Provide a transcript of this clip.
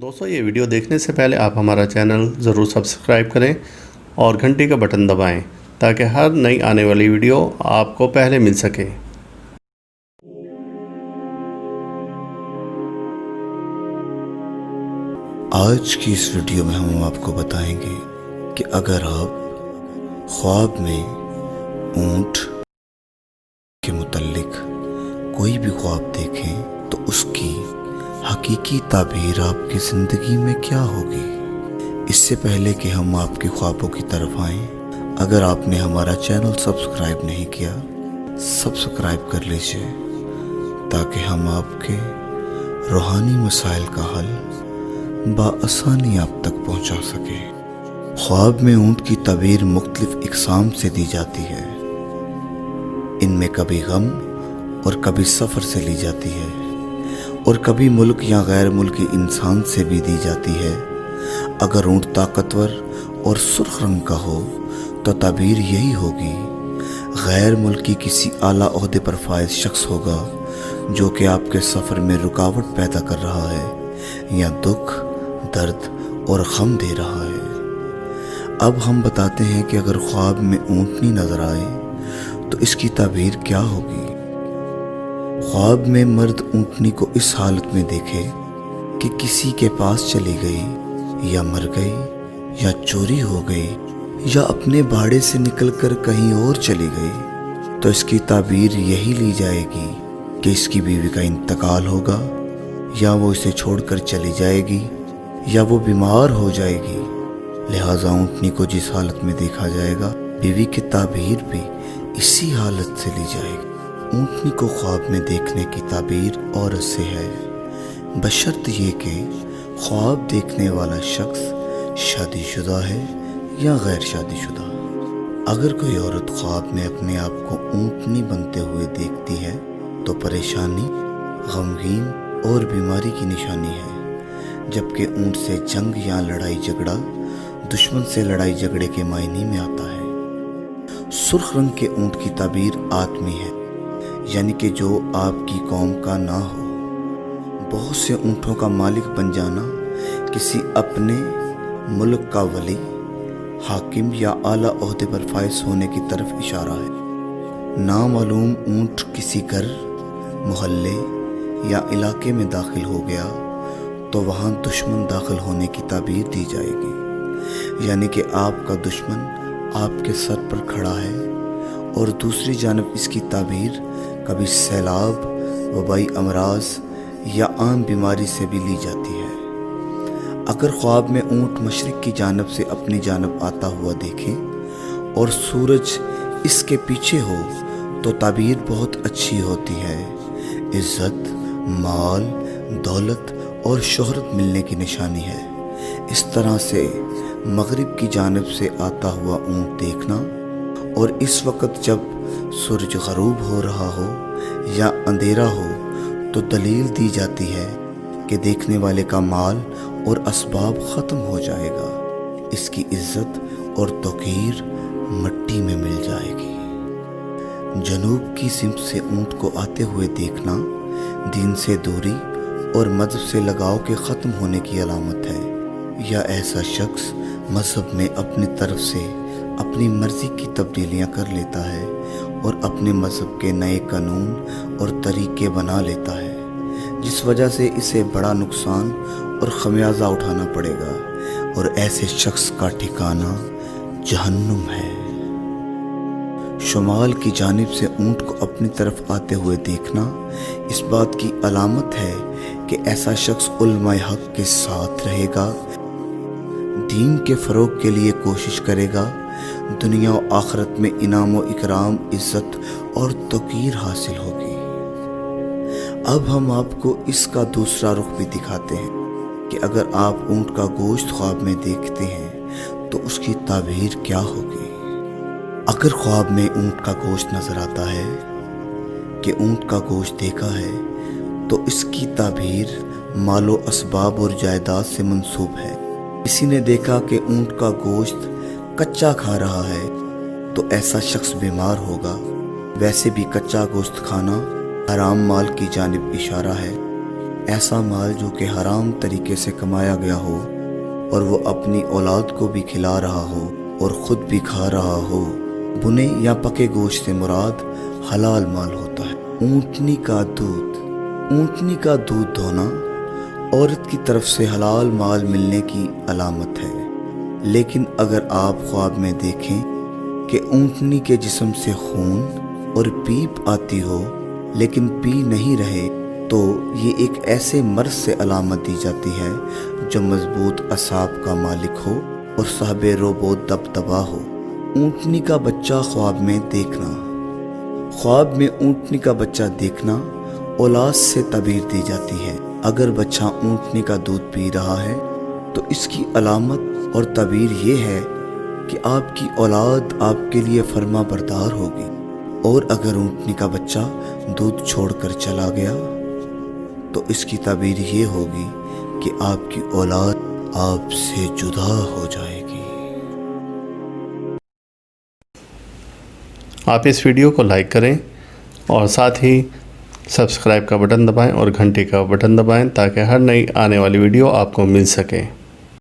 दोस्तों ये वीडियो देखने से पहले आप हमारा चैनल ज़रूर सब्सक्राइब करें और घंटी का बटन दबाएं ताकि हर नई आने वाली वीडियो आपको पहले मिल सके। आज की इस वीडियो में हम आपको बताएंगे कि अगर आप ख्वाब में ऊंट के मुतल्लिक कोई भी ख्वाब देखें तो उसकी हकीकी ताबीर आपकी ज़िंदगी में क्या होगी। इससे पहले कि हम आपके ख्वाबों की तरफ आएं, अगर आपने हमारा चैनल सब्सक्राइब नहीं किया, सब्सक्राइब कर लीजिए ताकि हम आपके रूहानी मसाइल का हल बआसानी आप तक पहुंचा सके। ख्वाब में ऊंट की ताबीर मुख्तलिफ इक़साम से दी जाती है। इनमें कभी गम और कभी सफ़र से ली जाती है और कभी मुल्क या गैर मुल्की इंसान से भी दी जाती है। अगर ऊंट ताकतवर और सुर्ख रंग का हो तो ताबीर यही होगी, गैर मुल्की किसी आला ओहदे पर फाइज शख्स होगा जो कि आपके सफ़र में रुकावट पैदा कर रहा है या दुख, दर्द और गम दे रहा है। अब हम बताते हैं कि अगर ख्वाब में ऊंटनी नजर आए तो इसकी ताबीर क्या होगी। ख्वाब में मर्द ऊंटनी को इस हालत में देखे कि किसी के पास चली गई या मर गई या चोरी हो गई या अपने बाड़े से निकलकर कहीं और चली गई, तो इसकी ताबीर यही ली जाएगी कि इसकी बीवी का इंतकाल होगा या वो इसे छोड़कर चली जाएगी या वो बीमार हो जाएगी। लिहाजा ऊंटनी को जिस हालत में देखा जाएगा, बीवी की ताबीर भी इसी हालत से ली जाएगी। ऊंटनी को ख्वाब में देखने की ताबीर औरत से है, बशर्त ये कि ख्वाब देखने वाला शख्स शादीशुदा है या गैर शादीशुदा। अगर कोई औरत ख्वाब में अपने आप को ऊंटनी बनते हुए देखती है तो परेशानी, गमगीन और बीमारी की निशानी है, जबकि ऊंट से जंग या लड़ाई झगड़ा दुश्मन से लड़ाई झगड़े के मायने में आता है। सुर्ख रंग के ऊंट की ताबीर आदमी है, यानी कि जो आपकी कौम का ना हो। बहुत से ऊंटों का मालिक बन जाना किसी अपने मुल्क का वली, हाकिम या आला ओहदे पर फाइज होने की तरफ इशारा है। नामालूम ऊंट किसी घर, मोहल्ले या इलाके में दाखिल हो गया तो वहाँ दुश्मन दाखिल होने की ताबीर दी जाएगी, यानी कि आपका दुश्मन आपके सर पर खड़ा है। और दूसरी जानब इसकी ताबीर कभी सैलाब, वबाई अमराज या आम बीमारी से भी ली जाती है। अगर ख्वाब में ऊंट मशरिक की जानब से अपनी जानब आता हुआ देखे और सूरज इसके पीछे हो तो ताबीर बहुत अच्छी होती है। इज़्ज़त, माल, दौलत और शोहरत मिलने की निशानी है। इस तरह से मगरिब की जानब से आता हुआ ऊंट देखना और इस वक्त जब सूरज गरूब हो रहा हो या अंधेरा हो तो दलील दी जाती है कि देखने वाले का माल और असबाब ख़त्म हो जाएगा, इसकी इज़्ज़त और तौक़ीर मिट्टी में मिल जाएगी। जनूब की सिमत से ऊंट को आते हुए देखना दीन से दूरी और मज़हब से लगाव के ख़त्म होने की अलामत है, या ऐसा शख्स मज़हब में अपनी तरफ से अपनी मर्ज़ी की तब्दीलियाँ कर लेता है और अपने मज़हब के नए कानून और तरीक़े बना लेता है, जिस वजह से इसे बड़ा नुकसान और खमियाजा उठाना पड़ेगा और ऐसे शख्स का ठिकाना जहन्नुम है। शुमाल की जानिब से ऊंट को अपनी तरफ आते हुए देखना इस बात की अलामत है कि ऐसा शख्स उलमाए हक के साथ रहेगा, दीन के फ़रोग़ के लिए कोशिश करेगा, दुनिया और आखिरत में इनाम व इकराम, इज़्ज़त और तौक़ीर हासिल होगी। अब हम आपको इसका दूसरा रुख भी दिखाते हैं कि अगर आप ऊंट का गोश्त ख्वाब में देखते हैं तो उसकी ताबीर क्या होगी। अगर ख्वाब में ऊंट का गोश्त नज़र आता है कि ऊंट का गोश्त देखा है तो इसकी ताबीर मालो असबाब और जायदाद से मंसूब है। किसी ने देखा कि ऊंट का गोश्त कच्चा खा रहा है तो ऐसा शख्स बीमार होगा। वैसे भी कच्चा गोश्त खाना हराम माल की जानिब इशारा है। ایسا مال جو کہ حرام طریقے سے کمایا گیا ہو اور وہ اپنی اولاد کو بھی کھلا رہا ہو اور خود بھی کھا رہا ہو۔ بنے یا پکے گوشت سے مراد حلال مال ہوتا ہے۔ اونٹنی کا دودھ، اونٹنی کا دودھ دھونا عورت کی طرف سے حلال مال ملنے کی علامت ہے، لیکن اگر آپ خواب میں دیکھیں کہ اونٹنی کے جسم سے خون اور پیپ آتی ہو لیکن پی نہیں رہے تو یہ ایک ایسے مرض سے علامت دی جاتی ہے جو مضبوط اعصاب کا مالک ہو اور صاحب روب و دبدبا ہو۔ اونٹنی کا بچہ خواب میں دیکھنا، خواب میں اونٹنی کا بچہ دیکھنا اولاد سے تعبیر دی جاتی ہے۔ اگر بچہ اونٹنی کا دودھ پی رہا ہے تو اس کی علامت اور تعبیر یہ ہے کہ آپ کی اولاد آپ کے لیے فرما بردار ہوگی، اور اگر اونٹنی کا بچہ دودھ چھوڑ کر چلا گیا تو اس کی تعبیر یہ ہوگی کہ آپ کی اولاد آپ سے جدا ہو جائے گی۔ آپ اس ویڈیو کو لائک کریں اور ساتھ ہی سبسکرائب کا بٹن دبائیں اور گھنٹی کا بٹن دبائیں تاکہ ہر نئی آنے والی ویڈیو آپ کو مل سکے۔